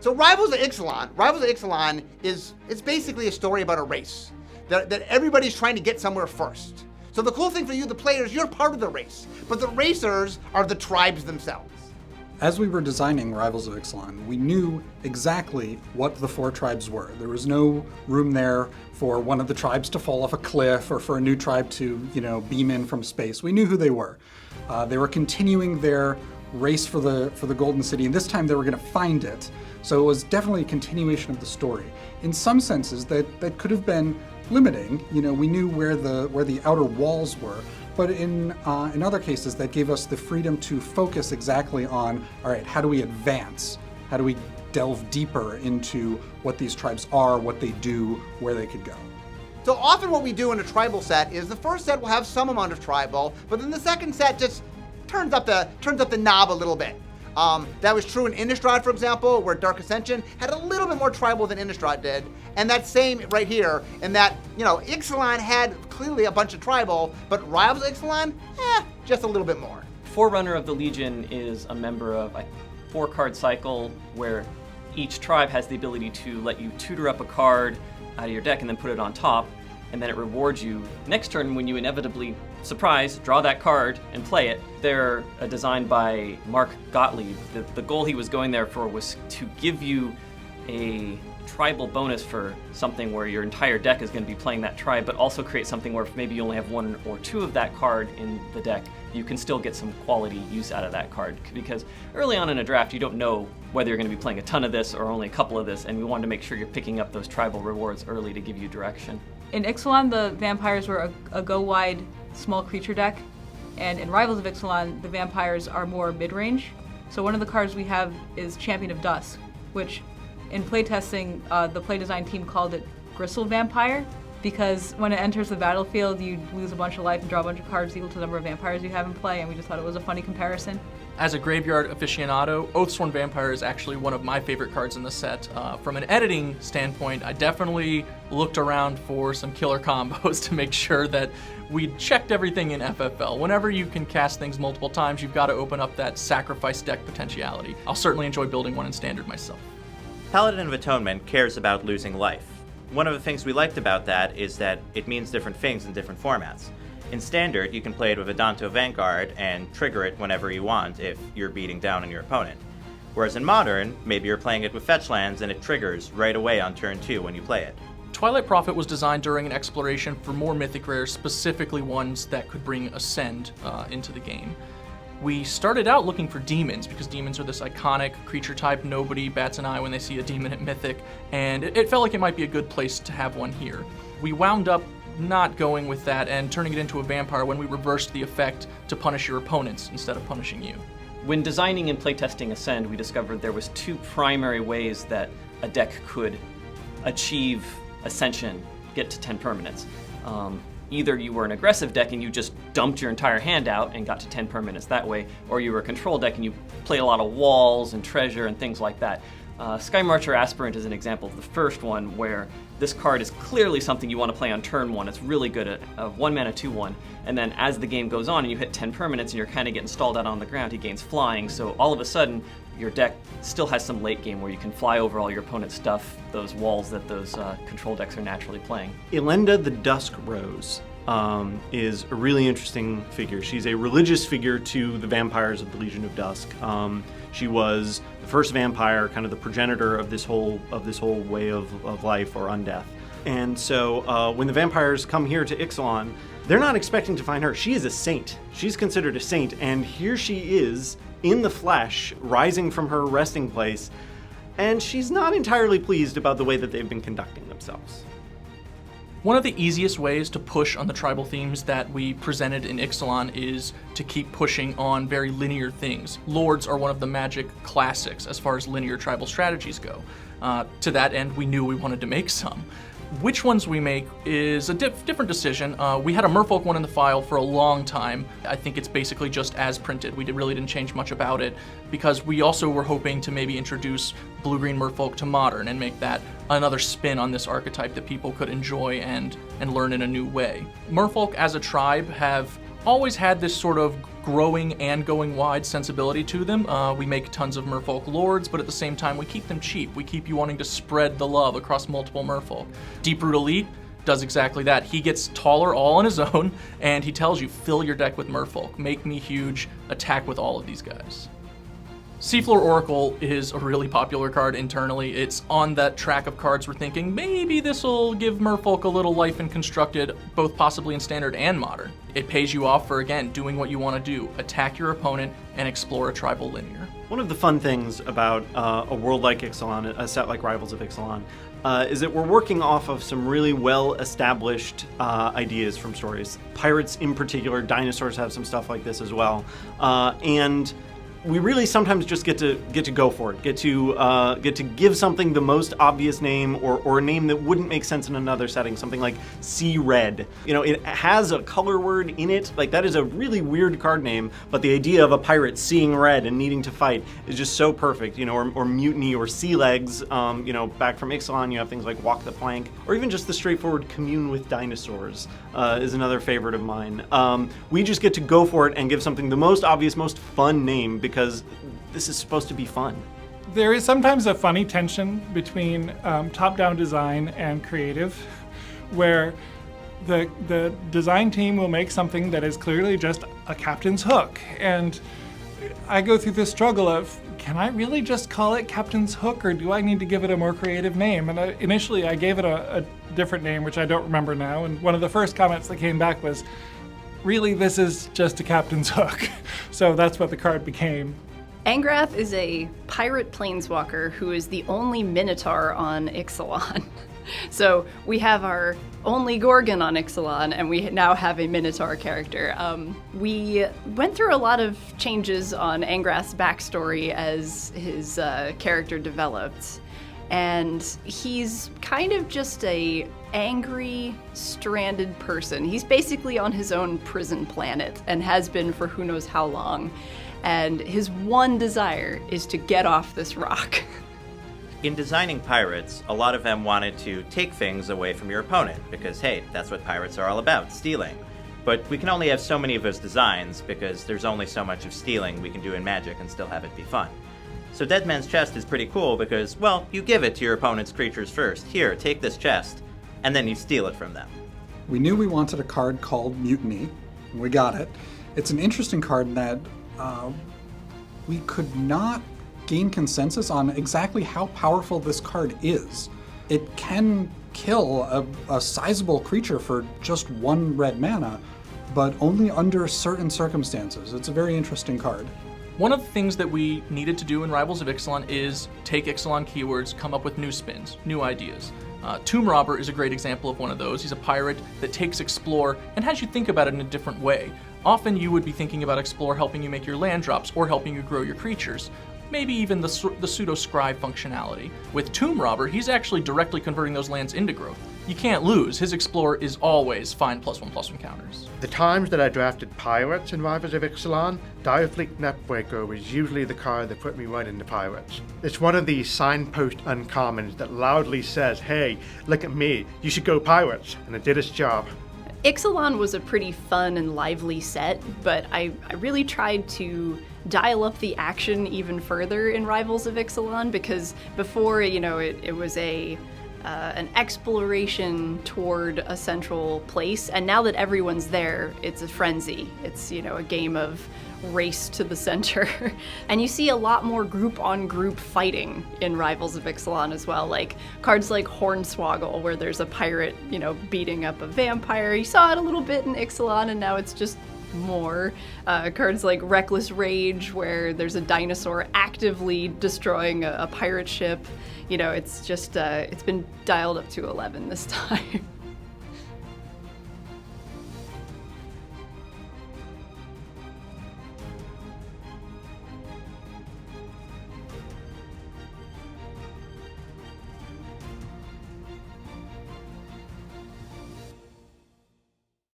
So Rivals of Ixalan it's basically a story about a race that everybody's trying to get somewhere first. So the cool thing for you, the players, you're part of the race, but the racers are the tribes themselves. As we were designing Rivals of Ixalan, we knew exactly what the 4 tribes were. There was no room there for one of the tribes to fall off a cliff or for a new tribe to, beam in from space. We knew who they were. They were continuing their race for the Golden City, and this time they were going to find it. So it was definitely a continuation of the story. In some senses, that could have been limiting. We knew where the outer walls were. But in other cases, that gave us the freedom to focus exactly on, all right, how do we advance? How do we delve deeper into what these tribes are, what they do, where they could go? So often what we do in a tribal set is the first set will have some amount of tribal, but then the second set just turns up the knob a little bit. That was true in Innistrad, for example, where Dark Ascension had a little bit more tribal than Innistrad did. And that same right here, in that, Ixalan had clearly a bunch of tribal, but Rivals of Ixalan, just a little bit more. Forerunner of the Legion is a member of a 4-card cycle where each tribe has the ability to let you tutor up a card out of your deck and then put it on top, and then it rewards you next turn when you inevitably, surprise, draw that card and play it. They're designed by Mark Gottlieb. The goal he was going there for was to give you a tribal bonus for something where your entire deck is going to be playing that tribe, but also create something where if maybe you only have 1 or 2 of that card in the deck, you can still get some quality use out of that card. Because early on in a draft, you don't know whether you're going to be playing a ton of this or only a couple of this, and we wanted to make sure you're picking up those tribal rewards early to give you direction. In Ixalan, the vampires were a go-wide small creature deck, and in Rivals of Ixalan, the vampires are more mid-range. So one of the cards we have is Champion of Dusk, which in playtesting, the play design team called it Gristle Vampire, because when it enters the battlefield, you lose a bunch of life and draw a bunch of cards equal to the number of vampires you have in play, and we just thought it was a funny comparison. As a graveyard aficionado, Oathsworn Vampire is actually one of my favorite cards in the set. From an editing standpoint, I definitely looked around for some killer combos to make sure that we checked everything in FFL. Whenever you can cast things multiple times, you've got to open up that sacrifice deck potentiality. I'll certainly enjoy building one in Standard myself. Paladin of Atonement cares about losing life. One of the things we liked about that is that it means different things in different formats. In Standard, you can play it with a Danto Vanguard and trigger it whenever you want if you're beating down on your opponent. Whereas in Modern, maybe you're playing it with fetch lands and it triggers right away on turn 2 when you play it. Twilight Prophet was designed during an exploration for more mythic rares, specifically ones that could bring Ascend into the game. We started out looking for demons, because demons are this iconic creature type. Nobody bats an eye when they see a demon at Mythic, and it felt like it might be a good place to have one here. We wound up not going with that and turning it into a vampire when we reversed the effect to punish your opponents instead of punishing you. When designing and playtesting Ascend, we discovered there was 2 primary ways that a deck could achieve Ascension, get to 10 permanents. Either you were an aggressive deck and you just dumped your entire hand out and got to 10 permanents that way, or you were a control deck and you played a lot of walls and treasure and things like that. Sky Marcher Aspirant is an example of the first one, where this card is clearly something you want to play on turn 1. It's really good at 1 mana 2/1, and then as the game goes on and you hit 10 permanents and you're kind of getting stalled out on the ground, he gains flying, so all of a sudden your deck still has some late game where you can fly over all your opponent's stuff, those walls that those control decks are naturally playing. Elenda the Dusk Rose is a really interesting figure. She's a religious figure to the vampires of the Legion of Dusk. She was the first vampire, kind of the progenitor of this whole way of life or undeath. And so when the vampires come here to Ixalan, they're not expecting to find her. She is a saint. She's considered a saint, and here she is in the flesh, rising from her resting place, and she's not entirely pleased about the way that they've been conducting themselves. One of the easiest ways to push on the tribal themes that we presented in Ixalan is to keep pushing on very linear things. Lords are one of the Magic classics as far as linear tribal strategies go. To that end, we knew we wanted to make some. Which ones we make is a different decision. We had a Merfolk one in the file for a long time. I think it's basically just as printed. We really didn't change much about it, because we also were hoping to maybe introduce Blue-Green Merfolk to Modern and make that another spin on this archetype that people could enjoy and learn in a new way. Merfolk as a tribe have always had this sort of growing and going wide sensibility to them. We make tons of merfolk lords, but at the same time we keep them cheap. We keep you wanting to spread the love across multiple merfolk. Deeproot Elite does exactly that. He gets taller all on his own, and he tells you, fill your deck with merfolk, make me huge, attack with all of these guys. Seafloor Oracle is a really popular card internally. It's on that track of cards we're thinking, maybe this'll give merfolk a little life in Constructed, both possibly in Standard and Modern. It pays you off for, again, doing what you want to do, attack your opponent and explore a tribal linear. One of the fun things about a world like Ixalan, a set like Rivals of Ixalan, is that we're working off of some really well-established ideas from stories. Pirates in particular, dinosaurs have some stuff like this as well, and we really sometimes just get to go for it, get to give something the most obvious name or a name that wouldn't make sense in another setting, something like Sea Red. You know, it has a color word in it, like that is a really weird card name, but the idea of a pirate seeing red and needing to fight is just so perfect, you know, or Mutiny or Sea Legs, you know, back from Ixalan you have things like Walk the Plank, or even just the straightforward Commune with Dinosaurs is another favorite of mine. We just get to go for it and give something the most obvious, most fun name, because this is supposed to be fun. There is sometimes a funny tension between top-down design and creative, where the design team will make something that is clearly just a captain's hook, and I go through this struggle of, can I really just call it Captain's Hook, or do I need to give it a more creative name? And initially I gave it a different name, which I don't remember now, and one of the first comments that came back was, really, this is just a Captain's Hook. So that's what the card became. Angrath is a pirate planeswalker who is the only Minotaur on Ixalan. So we have our only Gorgon on Ixalan, and we now have a Minotaur character. We went through a lot of changes on Angrath's backstory as his character developed. And he's kind of just a angry, stranded person. He's basically on his own prison planet and has been for who knows how long. And his one desire is to get off this rock. In designing pirates, a lot of them wanted to take things away from your opponent, because hey, that's what pirates are all about, stealing. But we can only have so many of those designs, because there's only so much of stealing we can do in Magic and still have it be fun. So Dead Man's Chest is pretty cool because, well, you give it to your opponent's creatures first. Here, take this chest, and then you steal it from them. We knew we wanted a card called Mutiny, and we got it. It's an interesting card in that we could not gain consensus on exactly how powerful this card is. It can kill a sizable creature for just 1 red mana, but only under certain circumstances. It's a very interesting card. One of the things that we needed to do in Rivals of Ixalan is take Ixalan keywords, come up with new spins, new ideas. Tomb Robber is a great example of one of those. He's a pirate that takes Explore and has you think about it in a different way. Often you would be thinking about Explore helping you make your land drops or helping you grow your creatures. Maybe even the pseudo-scribe functionality. With Tomb Robber, he's actually directly converting those lands into growth. You can't lose. His Explorer is always find +1/+1 counters. The times that I drafted pirates in Rivals of Ixalan, Direfleet Netbreaker was usually the card that put me right into pirates. It's one of these signpost uncommons that loudly says, hey, look at me, you should go pirates, and it did its job. Ixalan was a pretty fun and lively set, but I really tried to dial up the action even further in Rivals of Ixalan, because before, you know, it was an exploration toward a central place, and now that everyone's there, it's a frenzy. It's, you know, a game of race to the center. And you see a lot more group-on-group fighting in Rivals of Ixalan as well, like cards like Hornswoggle, where there's a pirate, you know, beating up a vampire. You saw it a little bit in Ixalan, and now it's just more. Cards like Reckless Rage, where there's a dinosaur actively destroying a pirate ship. You know, it's just, it's been dialed up to 11 this time.